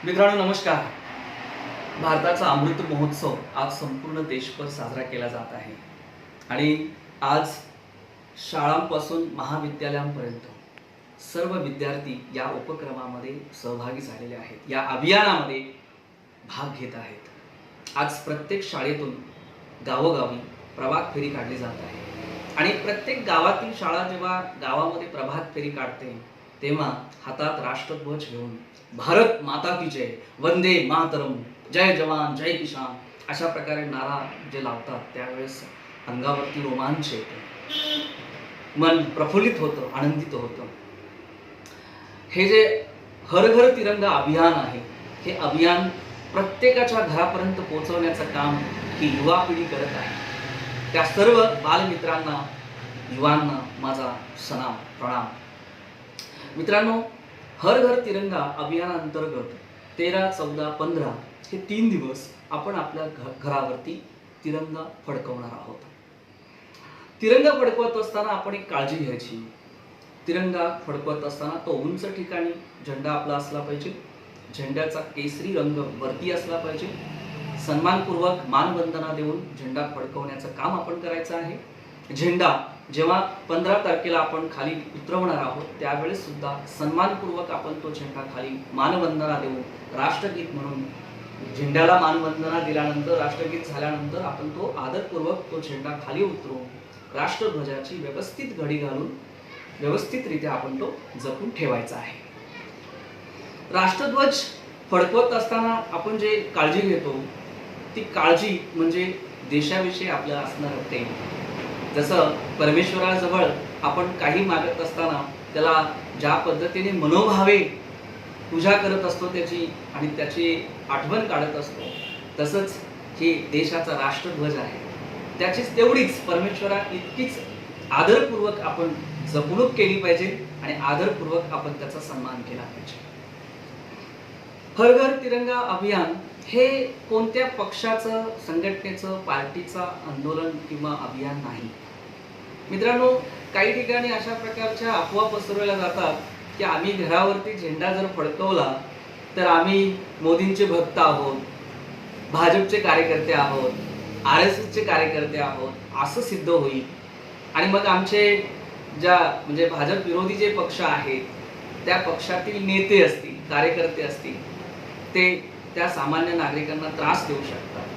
मित्रांनो नमस्कार. भारताचा अमृत महोत्सव आज संपूर्ण देशभर साजरा केला जात आहे आणि आज शाळांपासून महाविद्यालयांपर्यंत सर्व विद्यार्थी या उपक्रमामध्ये सहभागी झालेले आहेत, या अभियानामध्ये भाग घेत आहेत. आज प्रत्येक शाळेतून गावोगावी प्रभात फेरी काढली जात आहे आणि प्रत्येक गावातील शाळा जेव्हा गावामध्ये प्रभात फेरी काढते तेव्हा हातात राष्ट्रध्वज घेऊन भारत माता की जय, वंदे मातरम, जय जवान जय किसान अशा प्रकारे नारा जे लावतात त्यावेळेस अंगावरती रोमांच येतो, मन प्रफुल्लित होतं, आनंदित होतं. हे जे हर घर तिरंगा अभियान आहे, हे अभियान प्रत्येकाच्या घरापर्यंत पोहोचवण्याचं काम ही युवा पिढी करत आहे. त्या सर्व बालमित्रांना, युवांना माझा सलाम, प्रणाम. मित्रांनो, हर घर तिरंगा अभियानांतर्गत 13, 14, 15 हे 3 दिवस आपण आपल्या घरावरती तिरंगा फडकवणार आहोत. तिरंगा फडकवत असताना आपण एक काळजी घ्यायची. तिरंगा फडकवत असताना तो उंच ठिकाणी झेंडा आपला असला पाहिजे, झेंड्याचा केसरी रंग वरती असला पाहिजे. सन्मानपूर्वक मानवंदना देऊन झेंडा फडकवण्याचं काम आपण करायचं आहे. झेंडा जेव्हा 15 तारखेला आपण खाली उतरवणार आहोत त्यावेळेस सुद्धा सन्मानपूर्वक आपण तो झेंडा खाली मानवंदना देऊन राष्ट्रगीत म्हणून झेंड्याला मानवंदना दिल्यानंतर, राष्ट्रगीत झाल्यानंतर आपण तो आदरपूर्वक तो झेंडा खाली उतरवून राष्ट्रध्वजाची व्यवस्थित घडी घालून व्यवस्थितरित्या आपण तो जपून ठेवायचा आहे. राष्ट्रध्वज फडकवत असताना आपण जे काळजी घेतो ती काळजी म्हणजे देशाविषयी आपल्याला असणार प्रेम. जसं परमेश्वराजवळ आपण काही मागत असताना त्याला ज्या पद्धतीने मनोभावे पूजा करत असतो त्याची आणि त्याची आठवण काढत असतो, तसंच हे देशाचा राष्ट्रध्वज आहे, त्याचीच तेवढीच परमेश्वरा इतकीच आदरपूर्वक आपण जपणूक केली पाहिजे आणि आदरपूर्वक आपण त्याचा सन्मान केला पाहिजे. हर घर तिरंगा अभियान हे कोणत्या पक्षाचं, संघटनेचं, पार्टीचं आंदोलन किंवा अभियान नाही. मित्रांनो, काही ठिकाणी अशा प्रकारच्या अफवा पसरवल्या जातात की आम्ही घरावरती झेंडा जर फडकवला तर आम्ही मोदींचे भक्त आहोत, भाजपचे कार्यकर्ते आहोत, RSSचे कार्यकर्ते आहोत असं सिद्ध होईल आणि मग आमचे म्हणजे भाजप विरोधी जे पक्ष आहेत त्या पक्षातील नेते असतील, कार्यकर्ते असतील, ते त्या सामान्य नागरिकांना त्रास देऊ शकतात.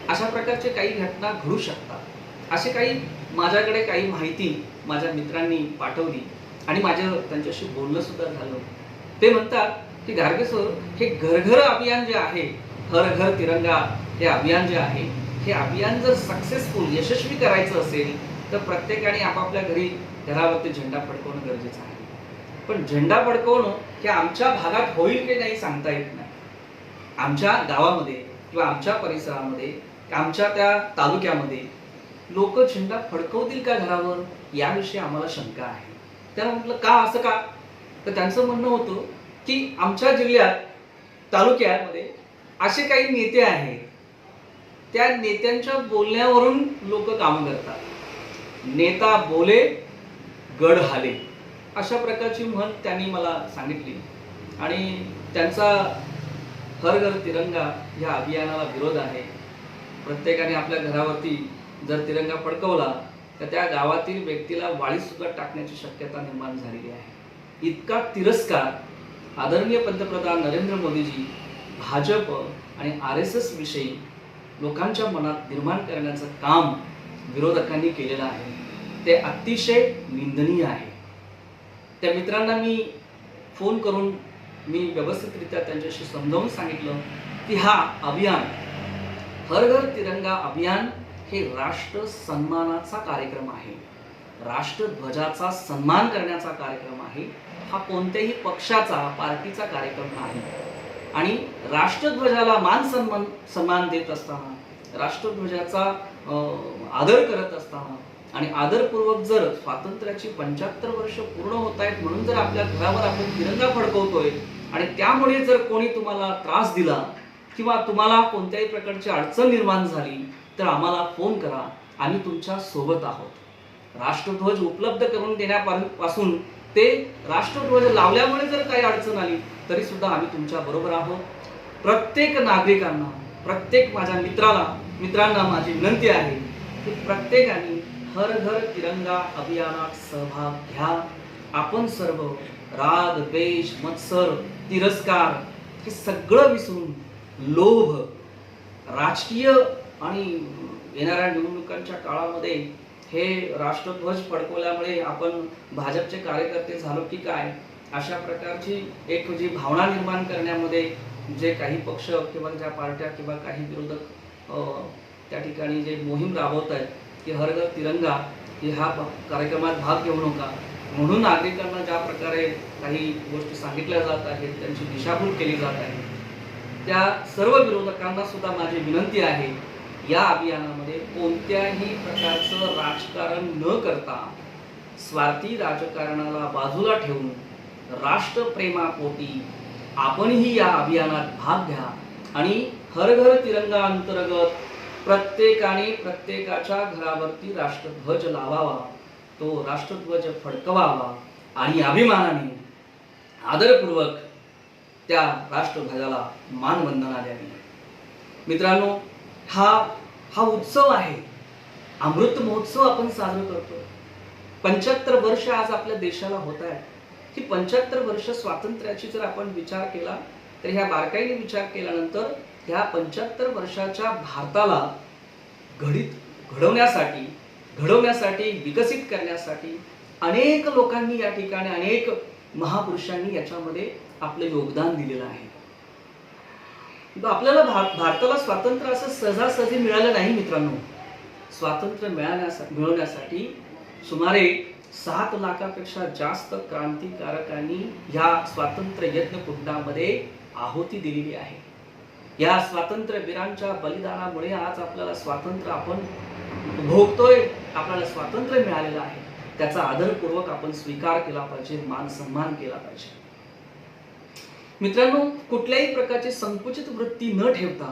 अशा प्रकारचे काही घटना घडू शकतात. असे काही माझ्याकडे काही माहिती माझ्या मित्रांनी पाठवली आणि माझं त्यांच्याशी बोलणं सुद्धा झालं. ते म्हणतात की गारगे सर, हे घर घर अभियान जे आहे, हर घर तिरंगा हे अभियान जे आहे, हे अभियान जर सक्सेसफुल, यशस्वी करायचं असेल तर प्रत्येकाने आपापल्या घरावरती झेंडा फडकवणं गरजेचं आहे. पण झेंडा फडकवणं हे आमच्या भागात होईल की नाही सांगता येत नाही. आमच्या गावामध्ये किंवा आमच्या परिसरामध्ये, आमच्या त्या तालुक्यामध्ये लोक झेंडा फडकवतील का घरावर, याविषयी आम्हाला शंका आहे. त्याला म्हटलं का, असं का? तर त्यांचं म्हणणं होतं की आमच्या जिल्ह्यात, तालुक्यामध्ये असे काही नेते आहेत, त्या नेत्यांच्या बोलण्यावरून लोक काम करतात. नेता बोले गड हाले अशा प्रकारची म्हण त्यांनी मला सांगितली आणि त्यांचा हर घर तिरंगा या अभियानाला विरोध आहे. प्रत्येकाने आपल्या घरावरती जर तिरंगा फडकवला तर त्या गावातील व्यक्तीला वाळीत सुद्धा टाकण्याची शक्यता निर्माण झालेली आहे. इतका तिरस्कार आदरणीय पंतप्रधान नरेंद्र मोदीजी भाजप आणि RSS विषयी लोकांच्या मनात निर्माण करण्याचं काम विरोधकांनी केलेलं आहे. ते अतिशय निंदनीय आहे. त्या मित्रांना मी फोन करून मी व्यवस्थितरित्या त्यांच्याशी समजावून सांगितलं की हा अभियान, हर घर तिरंगा अभियान हे राष्ट्र सन्मानाचा कार्यक्रम आहे, राष्ट्रध्वजाचा सन्मान करण्याचा कार्यक्रम आहे. हा कोणत्याही पक्षाचा, पार्टीचा कार्यक्रम नाही. आणि राष्ट्रध्वजाला सन्मान देत असताना, राष्ट्रध्वजाचा आदर करत असताना आणि आदरपूर्वक जर स्वातंत्र्याची 75 वर्ष पूर्ण होत आहेत म्हणून जर आपल्या घरावर आपण तिरंगा फडकवतोय आणि त्यामुळे जर कोणी तुम्हाला त्रास दिला किंवा तुम्हाला कोणत्याही प्रकारची अडचण निर्माण झाली तर आम्हाला फोन करा, आम्ही तुमच्या सोबत आहोत. राष्ट्रध्वज उपलब्ध करून देण्यापासून ते राष्ट्रध्वज लावल्यामुळे जर काही अडचण आली तरी सुद्धा आम्ही तुमच्या बरोबर आहोत. प्रत्येक नागरिकांना, प्रत्येक माझ्या मित्रांना माझी विनंती आहे की प्रत्येकाने हर घर तिरंगा अभियानात सहभाग घ्या. आपण सर्व राग, द्वेष, मत्सर, तिरस्कार हे सगळं विसरून लोभ, राजकीय आणि येणाऱ्या निवडणुकांच्या काळामध्ये हे राष्ट्रध्वज फडकवल्यामुळे आपण भाजपचे कार्यकर्ते झालो की काय, अशा प्रकारची एक जी भावना निर्माण करण्यामध्ये जे काही पक्ष किंवा ज्या पार्ट्या किंवा काही विरोधक त्या ठिकाणी जे मोहीम राबवत आहेत की हर घर तिरंगा ह्या कार्यक्रमात भाग घेऊ नका म्हणून नागरिकांना ज्या प्रकारे काही गोष्टी सांगितल्या जात आहेत, त्यांची दिशाभूल केली जात आहे, त्या सर्व विरोधकांना सुद्धा माझी विनंती आहे या अभियानामध्ये कोणत्याही प्रकारचं राजकारण न करता स्वार्थी राजकारणाला बाजूला ठेवून राष्ट्रप्रेमापोटी आपणही या अभियानात भाग घ्या आणि हर घर तिरंगा अंतर्गत प्रत्येकाने प्रत्येकाच्या घरावरती राष्ट्रध्वज लावावा, तो राष्ट्रध्वज फडकवावा आणि अभिमानाने आदरपूर्वक त्या राष्ट्रध्वजाला मानवंदना द्यावी. मित्रांनो, हा उत्सव आहे, अमृत महोत्सव आपण साजरा करतो. 75 वर्ष आज आपल्या देशाला होत आहे. ही 75 वर्ष स्वातंत्र्याची जर आपण विचार केला तर ह्या बारकाईने विचार केल्यानंतर ह्या 75 वर्षाच्या भारताला घडवण्यासाठी विकसित करण्यासाठी अनेक लोकांनी या ठिकाणी, अनेक महापुरुषांनी याच्यामध्ये आपलं योगदान दिलेलं आहे. आपल्याला भारताला स्वातंत्र्य असं सहजासहजी मिळालं नाही मित्रांनो. स्वातंत्र्य मिळवण्यासाठी सुमारे 7 लाखापेक्षा जास्त क्रांतिकारकांनी या स्वातंत्र्य यज्ञकुंडामध्ये आहुती दिलेली आहे. या स्वातंत्र्य वीरांच्या बलिदानामुळे आज आपल्याला स्वातंत्र्य आपण भोगतोय, आपल्याला स्वातंत्र्य मिळालेलं आहे. त्याचा आदरपूर्वक आपण स्वीकार केला पाहिजे, मान सन्मान केला पाहिजे. मित्रांनो, कुठल्याही प्रकारची संकुचित वृत्ती न ठेवता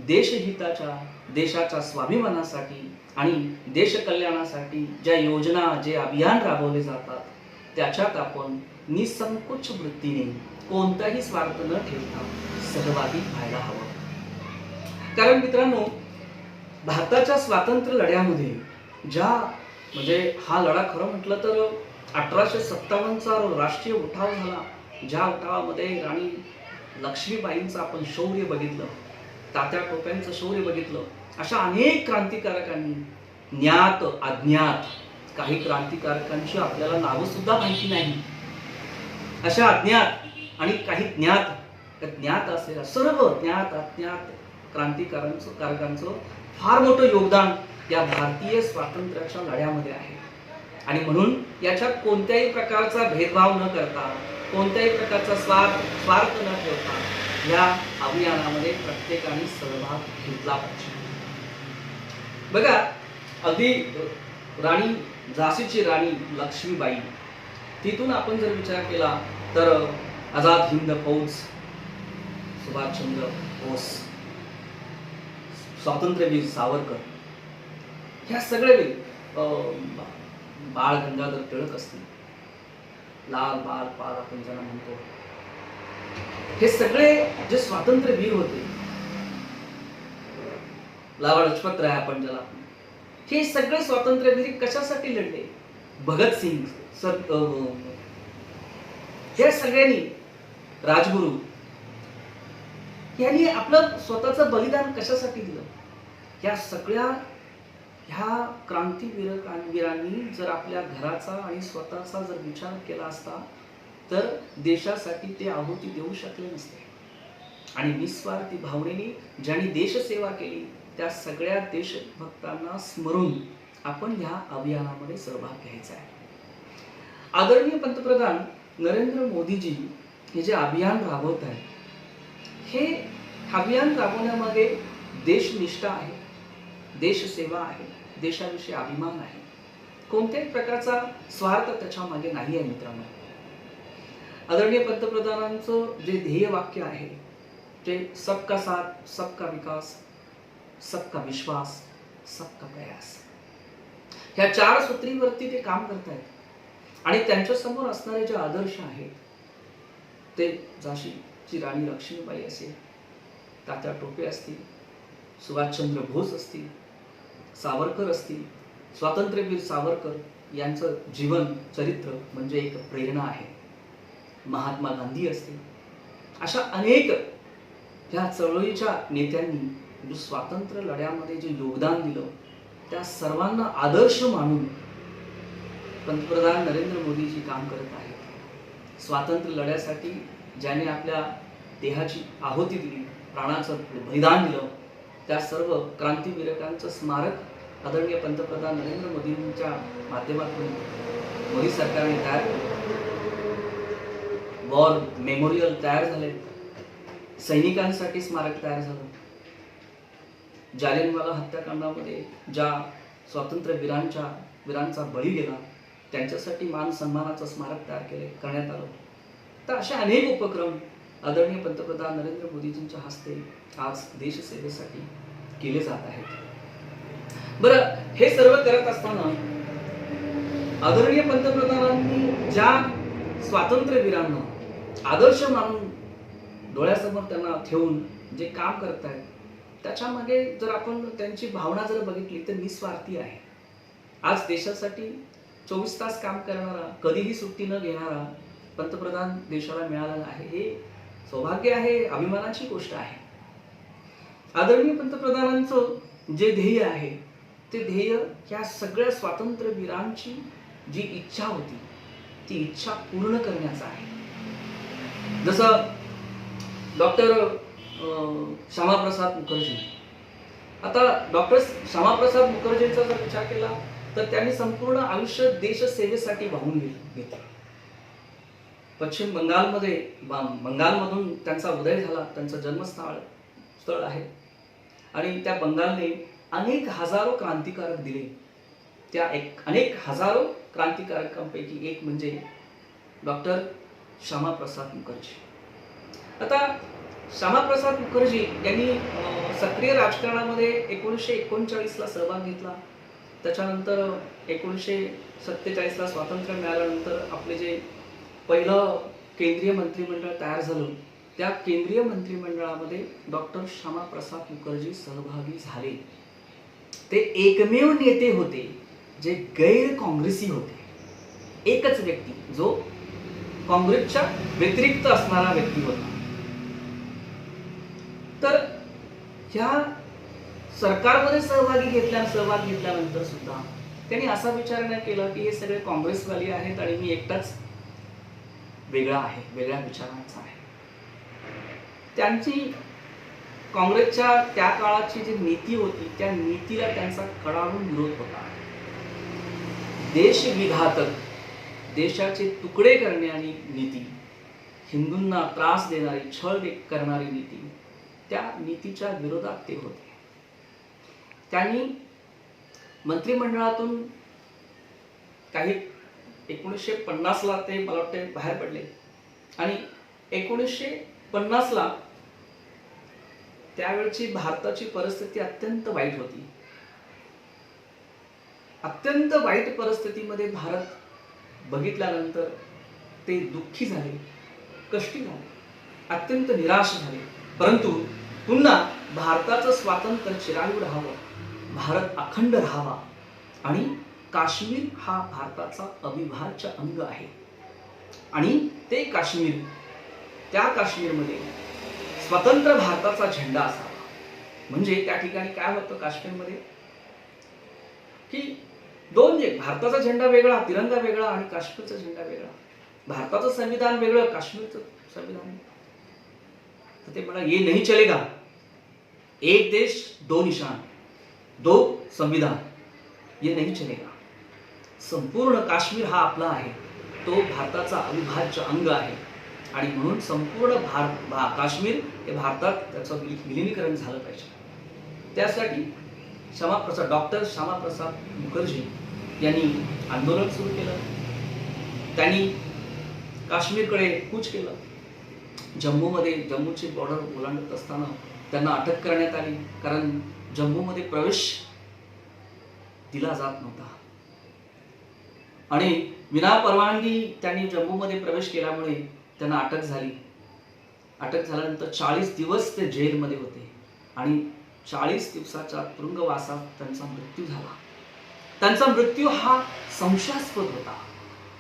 देशहिताच्या, देशाच्या स्वाभिमानासाठी आणि देश कल्याणासाठी ज्या योजना, जे अभियान राबवले जातात त्याच्यात आपण निसंकोच वृत्तीने कोणताही स्वार्थ न ठेवता सहभागी व्हायला हवं. कारण मित्रांनो, भारताच्या स्वातंत्र्य लढ्यामध्ये हा लढा खरं म्हटलं तर 1857चा राष्ट्रीय उठाव झाला. ज्या उठावामध्ये राणी लक्ष्मीबाईंचं आपण शौर्य बघितलं, तात्या टोप्यांचं शौर्य बघितलं. अशा अनेक क्रांतिकारकांनी, ज्ञात अज्ञात, काही क्रांतिकारकांची आपल्याला नावं सुद्धा माहिती नाही, अशा अज्ञात आणि काही ज्ञात असेल सर्व ज्ञात अज्ञात क्रांतिकारकांचं फार मोठं योगदान या भारतीय स्वातंत्र्याच्या लढ्यामध्ये आहे. आणि म्हणून याच्यात कोणत्याही प्रकारचा भेदभाव न करता, कोणत्याही प्रकारचा स्वार्थ न ठेवता या अभियानामध्ये प्रत्येकाने सहभाग घेतला पाहिजे. बघा, अगदी झाशीची राणी लक्ष्मीबाई, तिथून आपण जर विचार केला तर आझाद हिंद फौज, सुभाषचंद्र बोस, स्वातंत्र्यवीर सावरकर, ह्या सगळे बाळ गंगाधर टिळक असतील, लाल बाल पाल आपण ज्यांना म्हणतो, हे सगळे जे स्वातंत्र्यवीर होते, लाला लजपत राय आपण ज्याला, हे सगळे स्वातंत्र्यवीर कशासाठी लढले? भगतसिंग, हे सगळ्यांनी, राजगुरू यांनी आपलं स्वतःचं बलिदान कशासाठी दिलं? या सगळ्या ह्या क्रांतीवीरांनी जर आपल्या घराचा आणि स्वतःचा जर विचार केला असता तर देशासाठी ते आहुती देऊ शकले नसते. आणि निस्वार्थी भावनेने ज्यांनी देशसेवा केली त्या सगळ्या देशभक्तांना स्मरून आपण ह्या अभियानामध्ये सहभाग घ्यायचा आहे. आदरणीय पंतप्रधान नरेंद्र मोदीजी हे जे अभियान राबवत आहेत, हे अभियान राबवण्यामध्ये देशनिष्ठा आहे, देशसेवा आहे, देशाविषयी अभिमान आहे. कोणत्याही प्रकारचा स्वार्थ त्याच्या मागे नाही आहे मित्रांनो. आदरणीय पंतप्रधानांचं जे ध्येय वाक्य आहे ते सबका साथ, सबका विकास, सबका विश्वास, सबका प्रयास, ह्या 4 सूत्रीवरती ते काम करत आहेत. आणि त्यांच्यासमोर असणारे जे आदर्श आहेत ते झाशीची राणी लक्ष्मीबाई असेल, तात्या टोपे असतील, सुभाषचंद्र बोस असतील, सावरकर असतील, स्वातंत्र्यवीर सावरकर यांचं जीवन चरित्र म्हणजे एक प्रेरणा आहे. महात्मा गांधी असतील, अशा अनेक ह्या चळवळीच्या नेत्यांनी जो स्वातंत्र्य लढ्यामध्ये जे योगदान दिलं त्या सर्वांना आदर्श मानून पंतप्रधान नरेंद्र मोदीजी काम करत आहेत. स्वातंत्र्य लढ्यासाठी ज्याने आपल्या देहाची आहुती दिली, प्राणाचं बलिदान दिलं, त्या सर्व क्रांतीवीरकांचं स्मारक आदरणीय पंतप्रधान नरेंद्र मोदींच्या माध्यमातून मोदी सरकारने तयार केलं. वॉर मेमोरियल तयार झाले, सैनिकांसाठी स्मारक तयार झालं. जालियनवाला हत्याकांडामध्ये ज्या स्वातंत्र्य वीरांचा बळी गेला त्यांच्यासाठी मान सन्मानाचं स्मारक तयार करण्यात आलं. तर अशा अनेक उपक्रम आदरणीय पंतप्रधान नरेंद्र मोदीजींच्या हस्ते आज देशसेवेसाठी केले जात आहेत. बरं, हे सर्व करत असताना आदरणीय पंतप्रधानांनी ज्या स्वातंत्र्यवीरांना आदर्श मानून डोळ्यासमोर त्यांना ठेवून जे काम करत आहेत त्याच्या मागे जर आपण त्यांची भावना जर बघितली तर निस्वार्थी आहे. आज देशासाठी 24 तास काम करणारा, कधीही सुट्टी न घेणारा पंतप्रधान देशाला मिळाला आहे. हे सौभाग्य आहे, अभिमानाची गोष्ट आहे. आदरणीय पंतप्रधानांचं जे ध्येय आहे ते ध्येय या सगळ्या स्वातंत्र्यवीरांची जी इच्छा होती ती इच्छा पूर्ण करण्याचं आहे. जसं डॉक्टर श्यामाप्रसाद मुखर्जी, आता डॉक्टर श्यामाप्रसाद मुखर्जींचा जर विचार केला तर त्यांनी संपूर्ण आयुष्य देशसेवेसाठी वाहून घेतलं. पश्चिम बंगालमधून त्यांचा उदय झाला, त्यांचं जन्मस्थळ आहे आणि त्या बंगालने अनेक हजारो क्रांतिकारक दिले. त्या अनेक हजारो क्रांतिकारकांपैकी एक म्हणजे डॉक्टर श्यामाप्रसाद मुखर्जी. आता श्यामाप्रसाद मुखर्जी यांनी सक्रिय राजकारणामध्ये 1939ला सहभाग घेतला. त्याच्यानंतर 1947ला स्वातंत्र्य मिळाल्यानंतर आपले जे पहिलं केंद्रीय मंत्रिमंडळ तयार झालं त्या केंद्रीय मंत्रिमंडळामध्ये डॉक्टर श्यामाप्रसाद मुखर्जी सहभागी झाले. ते एकमेव नेते होते जे गैर काँग्रेसी होते. एकच व्यक्ती जो काँग्रेसच्या व्यतिरिक्त असणारा व्यक्ती होता. तर ह्या सरकारमध्ये सहभाग घेतल्यानंतर सुद्धा त्यांनी असा विचार नाही केला की हे सगळे काँग्रेसवाली आहेत आणि मी एकटाच वेगळा आहे, वेगळ्या विचारांचा आहे. त्यांची काँग्रेसच्या त्या काळाची जी नीती होती त्या नीतीला त्यांचा कडाडून विरोध होता. देशविघातक, देशाचे तुकडे करणारी नीती, हिंदूंना त्रास देणारी, छळ करणारी नीती, त्या नीतीच्या विरोधात ते होते. त्यांनी मंत्रिमंडळातून काही 1950ला ते मला वाटते बाहेर पडले आणि 1950ला त्यावेळची भारताची परिस्थिती अत्यंत वाईट होती. अत्यंत वाईट परिस्थितीमध्ये भारत बघितल्यानंतर ते दुःखी झाले, कष्टी झाले, अत्यंत निराश झाले. परंतु पुन्हा भारताचं स्वातंत्र्य चिरायू राहावं, भारत अखंड राहावा आणि काश्मीर हा भारताचा अविभाज्य अंग आहे आणि ते काश्मीर, त्या काश्मीरमध्ये स्वतंत्र भारताचा झेंडा असावा. म्हणजे त्या ठिकाणी काय होतं काश्मीरमध्ये की दोन भारताचा झेंडा वेगळा, तिरंगा वेगळा आणि काश्मीरचा झेंडा वेगळा. भारताचं संविधान वेगळं, काश्मीरचं संविधान. तर ते म्हणा, ये नहीं चलेगा, एक देश दो निशान, दो संविधान, ये नहीं चलेगा. संपूर्ण काश्मीर हा आपला आहे, तो भारताचा अविभाज्य अंग आहे आणि म्हणून संपूर्ण काश्मीर हे भारतात त्याचं विलीनीकरण झालं पाहिजे. त्यासाठी डॉक्टर श्यामाप्रसाद मुखर्जी यांनी आंदोलन सुरू केलं. त्यांनी काश्मीरकडे कूच केलं. जम्मूची बॉर्डर ओलांडत असताना त्यांना अटक करण्यात आली, कारण जम्मूमध्ये प्रवेश दिला जात नव्हता. आणि विना परवानगी त्यांनी जम्मूमध्ये प्रवेश केल्यामुळे त्यांना अटक झाली. अटक झाल्यानंतर 40 दिवस ते जेलमध्ये होते आणि 40 दिवसाच्या तुरुंगवासात त्यांचा मृत्यू झाला. त्यांचा मृत्यू हा संशयास्पद होता.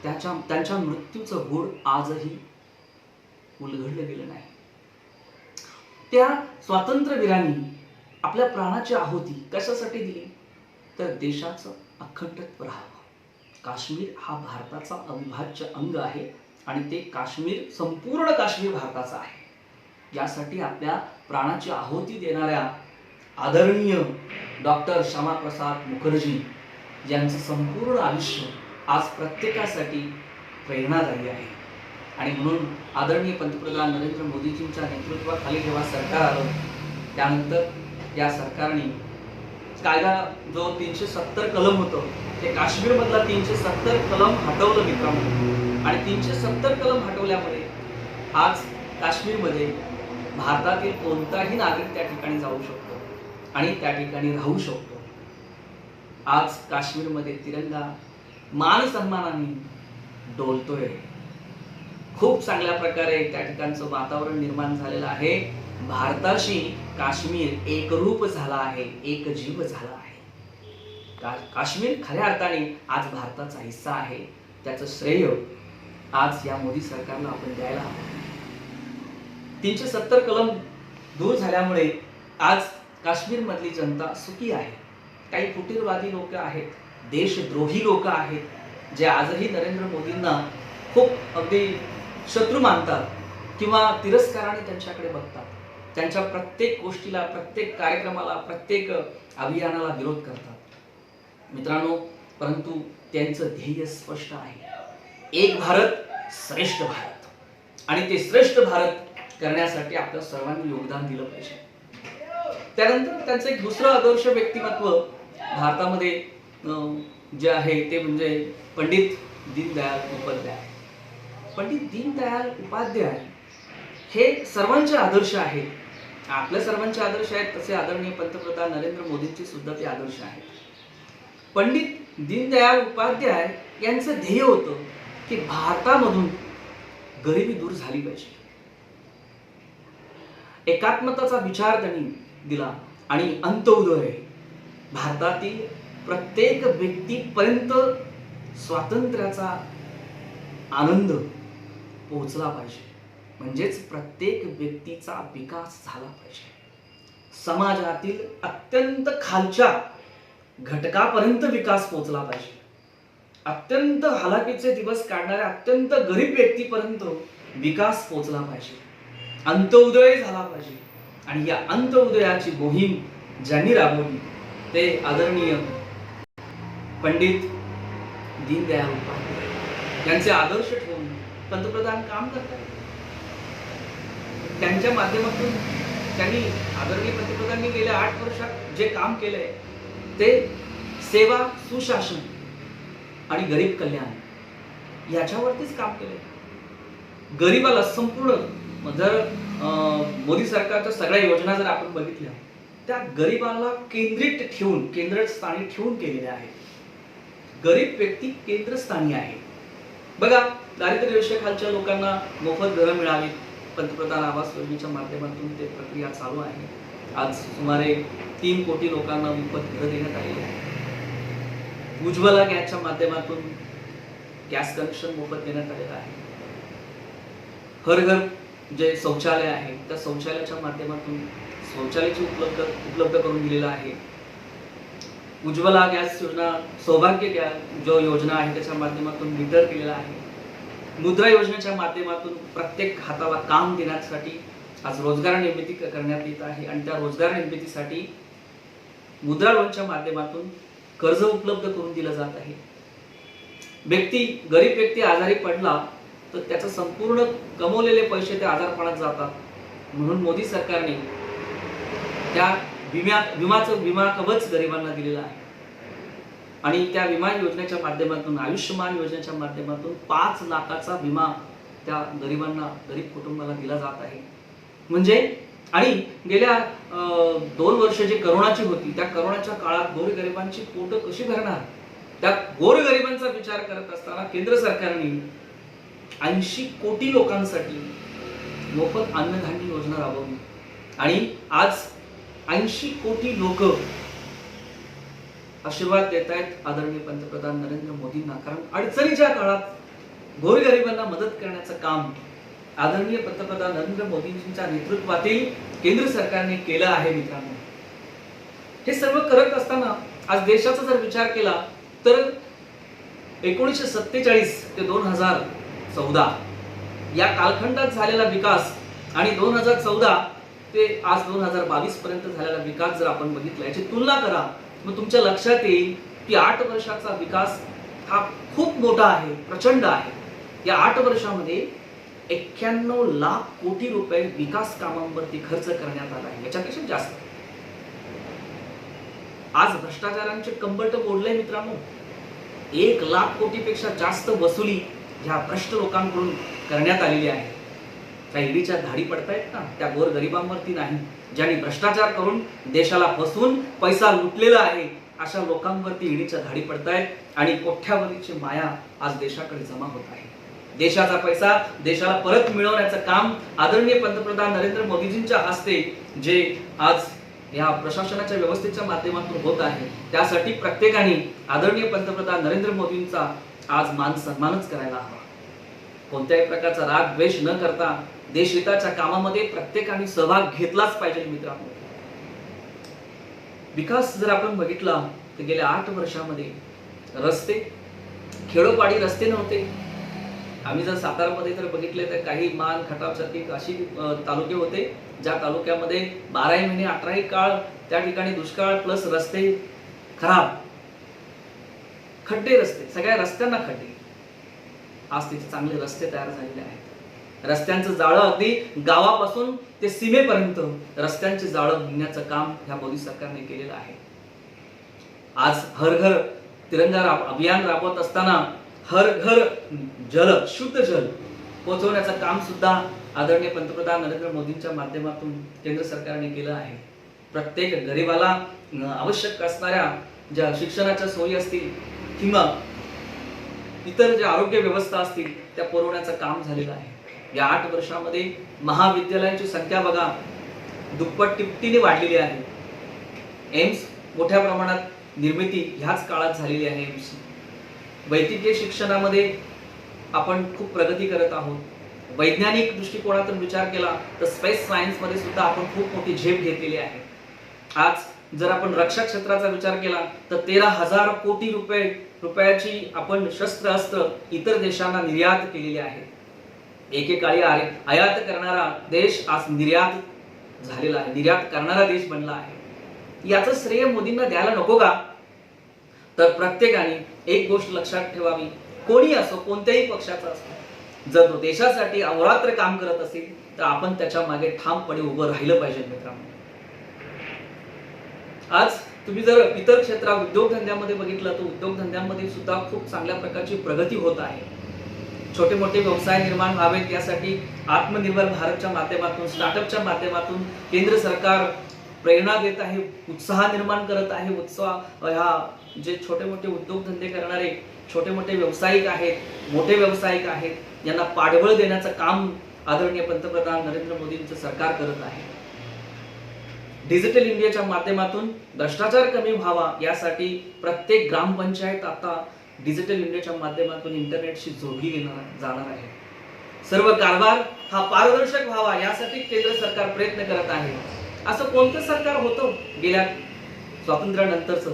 त्यांच्या मृत्यूचं गूढ आजही उलगडलं गेलं नाही. त्या स्वातंत्र्यवीरांनी आपल्या प्राणाची आहुती कशासाठी दिली? तर देशाचं अखंडत्व राहावं. काश्मीर हा भारताचा अविभाज्य अंग आहे आणि ते काश्मीर, संपूर्ण काश्मीर भारताचा आहे. यासाठी आपल्या प्राणाची आहुती देणाऱ्या आदरणीय डॉक्टर श्यामाप्रसाद मुखर्जी यांचं संपूर्ण आयुष्य आज प्रत्येकासाठी प्रेरणादायी आहे. आणि म्हणून आदरणीय पंतप्रधान नरेंद्र मोदीजींच्या नेतृत्वाखाली जेव्हा सरकार आलं, त्यानंतर या सरकारने कायदा जो 370 कलम होतं ते काश्मीरमधला 370 कलम हटवलं मित्रांनो. आणि 370 कलम हटवल्यामुळे आज काश्मीरमध्ये भारतातील कोणताही नागरिक त्या ठिकाणी जाऊ शकतो आणि त्या ठिकाणी राहू शकतो. आज काश्मीरमध्ये तिरंगा मान सन्मानाने डोलतोय. खूप चांगल्या प्रकारे त्या ठिकाणचं वातावरण निर्माण झालेलं आहे. भारताशी काश्मीर एकरूप झाला आहे, एकजीव झाला आहे. काश्मीर खऱ्या अर्थाने आज भारताचा हिस्सा आहे. त्याचं श्रेय आज या मोदी सरकारला आपण द्यायला हवं. 370 कलम दूर झाल्यामुळे आज काश्मीर मधली जनता सुखी आहे. काही फुटीरवादी लोक आहेत, देशद्रोही लोक आहेत, जे आजही नरेंद्र मोदींना खूप अगदी शत्रू मानतात किंवा तिरस्काराने त्यांच्याकडे बघतात. त्यांच्या प्रत्येक गोष्टीला, प्रत्येक कार्यक्रमाला, प्रत्येक अभियानाला विरोध करतात. मित्रांनो, परंतु त्यांचं ध्येय स्पष्ट आहे, एक भारत श्रेष्ठ भारत. आणि ते श्रेष्ठ भारत करण्यासाठी आपल्या सर्वांनी योगदान दिलं पाहिजे. त्यानंतर त्यांचं एक दुसरं आदर्श व्यक्तिमत्व भारतामध्ये जे आहे ते म्हणजे पंडित दीनदयाल उपाध्याय. पंडित दीनदयाल उपाध्याय हे सर्वांचे आदर्श आहेत. आपल्या सर्वांचे आदर्श आहेत, तसे आदरणीय पंतप्रधान नरेंद्र मोदींचे सुद्धा ते आदर्श आहेत. पंडित दीनदयाल उपाध्याय यांचं ध्येय होतं की भारतामधून गरिबी दूर झाली पाहिजे. एकात्मताचा विचार त्यांनी दिला आणि अंत्योदय, भारतातील प्रत्येक व्यक्तीपर्यंत स्वातंत्र्याचा आनंद पोहोचला पाहिजे. म्हणजेच प्रत्येक व्यक्तीचा विकास झाला पाहिजे. समाजातील अत्यंत खालच्या घटकापर्यंत विकास पोहोचला पाहिजे. अत्यंत हालाकीचे दिवस काढणाऱ्या अत्यंत गरीब व्यक्तीपर्यंत विकास पोहोचला पाहिजे. अंत्योदय झाला पाहिजे. आणि या अंत्योदयाची मोहीम ज्यांनी राबवली ते आदरणीय पंडित दीनदयाल उपाध्याय यांचे आदर्श ठेवून पंतप्रधान काम करतात. त्यांच्या माध्यमातून त्यांनी, आदरणीय पंतप्रधानांनी गेल्या 8 वर्षात जे काम केलंय ते सेवा, सुशासन आणि गरीब कल्याण याच्यावरतीच काम केलंय. गरीबाला संपूर्ण, जर मोदी सरकारच्या सगळ्या योजना जर आपण बघितल्या, त्या गरीबाला केंद्रस्थानी ठेवून केलेल्या आहेत. गरीब व्यक्ती केंद्रस्थानी आहे. बघा, दारिद्र्य रेषेखालच्या लोकांना मोफत घरं मिळाली. पंतप्रधान आवास योजनेच्या माध्यमातून ते प्रक्रिया चालू आहे. आज सुमारे 3 कोटी लोकांना मोफत घरं देण्यात आलेली आहे. उज्ज्वला गॅसच्या माध्यमातून गॅस कनेक्शन मोफत देण्यात आलेलं आहे. हर घर जे शौचालय आहे त्या शौचालयाच्या माध्यमातून शौचालयाची उपलब्ध करून दिलेला आहे. उज्ज्वला गॅस योजना, सौभाग्य गॅस जो योजना आहे त्याच्या माध्यमातून मीटर केलेला आहे. मुद्रा योजनेच्या माध्यमातून प्रत्येक हाताला काम देण्यासाठी आज रोजगार निर्मिती करण्यात येत आहे. आणि त्या रोजगार निर्मितीसाठी मुद्रा लोनच्या माध्यमातून कर्ज उपलब्ध करून दिलं जात आहे. गरीब व्यक्ती आजारी पडला तर त्याचे संपूर्ण कमवलेले पैसे ते आजारपणात जातात. म्हणून मोदी सरकारने त्या विमा कवच गरिबांना दिलेला आहे. आणि त्या विमा योजनेच्या माध्यमातून, आयुष्यमान योजनेच्या माध्यमातून 5 लाखाचा विमा त्या गरिबांना, गरीब कुटुंबाला दिला जात आहे. म्हणजे आणि गेल्या 2 वर्ष जे करोनाची होती, त्या करोनाच्या काळात गोरगरिबांची पोटं कशी भरणार त्या गोरगरिबांचा विचार करत असताना केंद्र सरकारने 80 कोटी लोकांसाठी मोफत अन्नधान्य योजना राबवली आणि आज 80 कोटी लोक आशीर्वाद देत आहेत आदरणीय पंतप्रधान नरेंद्र मोदींना. कारण अडचणीच्या काळात गोरगरिबांना मदत करण्याचं काम आदरणीय पंतप्रधान नरेंद्र मोदींच्या नेतृत्वातील केंद्र सरकारने केलं आहे. मित्रांनो, हे सर्व करत असताना आज देशाचा जर विचार केला तर 1947 ते 2014 या कालखंडात झालेला विकास आणि 2014 ते आज 2022 पर्यंत झालेला विकास जर आपण बघितला, याची तुलना करा, मग तुमच्या लक्षात येईल की 8 वर्षाचा विकास हा खूप मोठा आहे, प्रचंड आहे. या 8 वर्षामध्ये 91 लाख कोटी रुपये विकास कामांवरती खर्च करण्यात आला आहे. याच्यापेक्षा जास्त. आज भ्रष्टाचारांचे कंबरट मोडले मित्रांनो. 1 लाख कोटीपेक्षा जास्त वसुली ह्या भ्रष्ट लोकांकडून करण्यात आलेली आहे. त्या ईडीच्या धाडी पडतायत ना, त्या गोरगरिबांवरती नाही. ज्यांनी भ्रष्टाचार करून देशाला फसवून पैसा लुटलेला आहे अशा लोकांवरती ईडीच्या धाडी पडतायत आणि कोट्यावधीची माया आज देशाकडे जमा होत आहे. देशाचा पैसा देशाला परत मिळवण्याचं काम आदरणीय पंतप्रधान नरेंद्र मोदीजींच्या हस्ते जे आज या प्रशासनाच्या व्यवस्थेच्या माध्यमातून होत आहे, त्यासाठी प्रत्येकाने आदरणीय पंतप्रधान नरेंद्र मोदींचा आज मान सन्मानच करायला हवा. कोणत्याही प्रकारचा राग द्वेष न करता देशहिताच्या कामामध्ये प्रत्येकाने सहभाग घेतलाच पाहिजे. मित्रांनो, विकास जर आपण बघितला तर गेल्या 8 वर्षामध्ये रस्ते, खेडोपाडी रस्ते नव्हते. आम्ही जर सातारामध्ये तर बघितले तर काही मान, खटाव, सारखी अशी तालुके होते ज्या तालुक्यामध्ये 12 महिने 18 काळ त्या ठिकाणी दुष्काळ प्लस रस्ते खराब, खड्डे रस्ते, सगळ्या रस्त्यांना खड्डे. आज तिथे चांगले रस्ते तयार झालेले आहेत. रस्त्यांचं जाळं अगदी गावापासून ते सीमेपर्यंत रस्त्यांचे जाळं घेण्याचं काम ह्या मोदी सरकारने केलेलं आहे. आज हर घर तिरंगा अभियान राबवत असताना हर घर जल, शुद्ध जल पोहोचवण्याचं काम सुद्धा आदरणीय पंतप्रधान नरेंद्र मोदींच्या माध्यमातून केंद्र सरकारने केलं आहे. प्रत्येक गरीबाला आवश्यक असणाऱ्या ज्या शिक्षणाच्या सोयी असतील किंवा इतर ज्या आरोग्य व्यवस्था असतील त्या पुरवण्याचं काम झालेलं आहे. या 8 वर्षामध्ये महाविद्यालयांची संख्या बघा दुप्पट तिपटीने वाढलेली आहे. एम्स मोठ्या प्रमाणात निर्मिती ह्याच काळात झालेली आहे. एम्स वैद्यकीय शिक्षणामध्ये आपण खूप प्रगती करत आहोत. वैज्ञानिक दृष्टिकोनातून विचार केला तर स्पेस सायन्स मध्ये सुद्धा आपण खूप मोठी झेप घेतलेली आहे. आज जर आपण रक्षा क्षेत्राचा विचार केला तर 13,000 कोटी रुपयाची आपण शस्त्रास्त्र इतर देशांना निर्यात केलेली आहे. एकेकाळी आयात करणारा देश आज निर्यात झालेला आहे, निर्यात करणारा देश बनला आहे. याचं श्रेय मोदींना द्यायला नको का? तर प्रत्येकाने एक गोष्ट लक्षात ठेवावी, कोणी असो, कोणत्याही पक्षाचा असो, जर तो देशासाठी अहोरात्र काम करत असेल तर आपण त्याच्या मागे ठामपणे उभं राहिलं पाहिजे. मित्रांनो, आज तुम्ही जर इतर क्षेत्रात उद्योगधंद्यामध्ये बघितलं तर उद्योगधंद्यामध्ये सुद्धा खूप चांगल्या प्रकारची प्रगती होत आहे. छोटे मोठे व्यवसाय निर्माण व्हावेत यासाठी आत्मनिर्भर भारतच्या माध्यमातून, स्टार्टअपच्या माध्यमातून केंद्र सरकार प्रेरणा देत आहे, उत्साह निर्माण करत आहे. उत्साह ह्या जे छोटे मोठे उद्योगधंदे करणारे छोटे मोठे व्यावसायिक आहेत, मोठे व्यावसायिक आहेत, यांना पाठबळ देण्याचं काम आदरणीय पंतप्रधान नरेंद्र मोदींचं सरकार करत आहे. डिजिटल इंडियाच्या माध्यमातून भ्रष्टाचार कमी व्हावा यासाठी प्रत्येक ग्रामपंचायत आता डिजिटल इंडियाच्या माध्यमातून इंटरनेटशी जोडली जाणार आहे. सर्व कारभार हा पारदर्शक व्हावा यासाठी केंद्र सरकार प्रयत्न करत आहे. असं कोणतं सरकार होतं गेल्या स्वातंत्र्यानंतरचं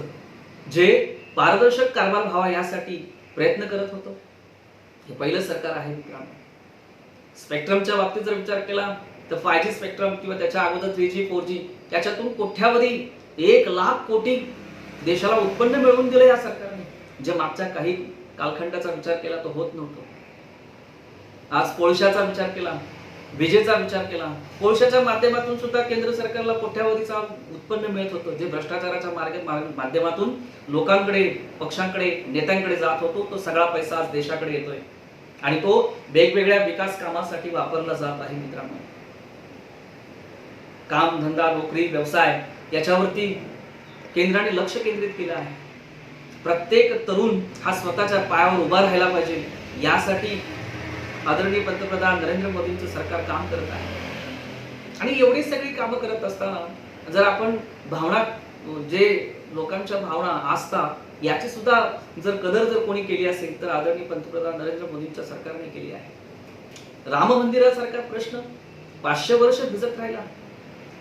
जे पारदर्शक कारभार व्हावा यासाठी प्रयत्न करत होतं? हे पहिलं सरकार आहे. मित्रांनो, स्पेक्ट्रमच्या बाबतीत जर विचार केला तर 5G स्पेक्ट्रम किंवा त्याच्या अगोदर 3G 4G याच्यातून कोट्यावधी 1 लाख कोटी देशाला उत्पन्न मिळवून दिलं या सरकारने, जे मागच्या काही कालखंडाचा विचार केला तो होत नव्हतं. आज कोळशाचा विचार केला, विजेचा विचार केला, कोळशाच्या माध्यमातून सुद्धा केंद्र सरकारला कोट्यावधीचा उत्पन्न मिळत होतं, जे भ्रष्टाचाराच्या माध्यमातून लोकांकडे, पक्षांकडे, नेत्यांकडे जात होतो. तो सगळा पैसा आज देशाकडे येतोय आणि तो वेगवेगळ्या विकास कामासाठी वापरला जात आहे. मित्रांनो, काम, धंदा, नोकरी, व्यवसाय याच्यावरती केंद्राने लक्ष केंद्रित केलं आहे. प्रत्येक तरुण हा स्वतःच्या पायावर उभा राहायला पाहिजे, यासाठी आदरणीय पंतप्रधान नरेंद्र मोदींचं सरकार काम करत आहे. आणि एवढी सगळी कामं करत असताना जर आपण भावना, जे लोकांच्या भावना, आस्था याची सुद्धा जर कदर जर कोणी केली असेल तर आदरणीय पंतप्रधान नरेंद्र मोदींच्या सरकारने केली आहे. राम मंदिरासारखा प्रश्न 500 वर्ष भिजत राहिला.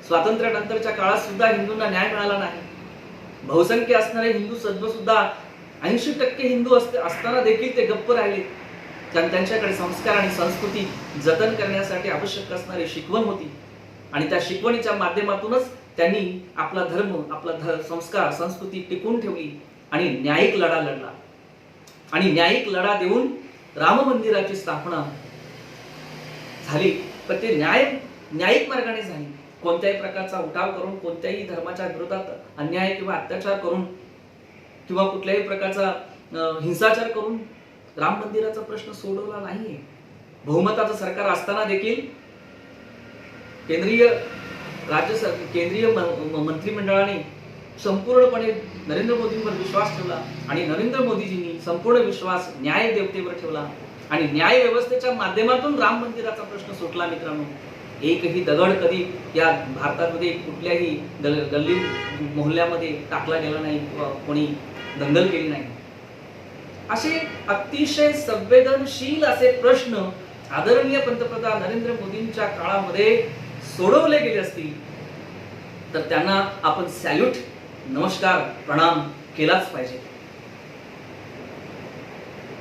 स्वातंत्र्यानंतरच्या काळात सुद्धा हिंदूंना न्याय मिळाला नाही. बहुसंख्य असणारे हिंदू सद्म सुद्धा 80% हिंदू असताना देखील ते गप्प राहिले, कारण त्यांच्याकडे संस्कार आणि संस्कृती जतन करण्यासाठी आवश्यक असणारी शिकवण होती. आणि त्या शिकवणीच्या माध्यमातूनच त्यांनी आपला धर्म, आपला संस्कार, संस्कृती टिकवून ठेवली आणि न्यायिक लढा लढला. आणि न्यायिक लढा देऊन राम मंदिराची स्थापना झाली. पण ते न्यायिक मार्गाने झाली. कोणत्याही प्रकारचा उठाव करून, कोणत्याही धर्माच्या विरोधात अन्याय किंवा अत्याचार करून किंवा कुठल्याही प्रकारचा हिंसाचार करून राम मंदिराचा प्रश्न सोडवला नाहीये. बहुमताचं सरकार असताना देखील केंद्रीय मंत्रिमंडळाने संपूर्णपणे नरेंद्र मोदींवर विश्वास ठेवला आणि नरेंद्र मोदीजींनी संपूर्ण विश्वास न्याय देवतेवर ठेवला आणि न्याय व्यवस्थेच्या माध्यमातून राम मंदिराचा प्रश्न सुटला. मित्रांनो, एकही दगड कधी या भारतामध्ये कुठल्याही गल्ली मोहल्ल्यामध्ये टाकला गेला नाही किंवा कोणी दंगल केली नाही. असे अतिशय संवेदनशील असे प्रश्न आदरणीय पंतप्रधान नरेंद्र मोदींच्या काळामध्ये सोडवले गेले असतील तर त्यांना आपण सॅल्यूट, नमस्कार, प्रणाम केलाच पाहिजे.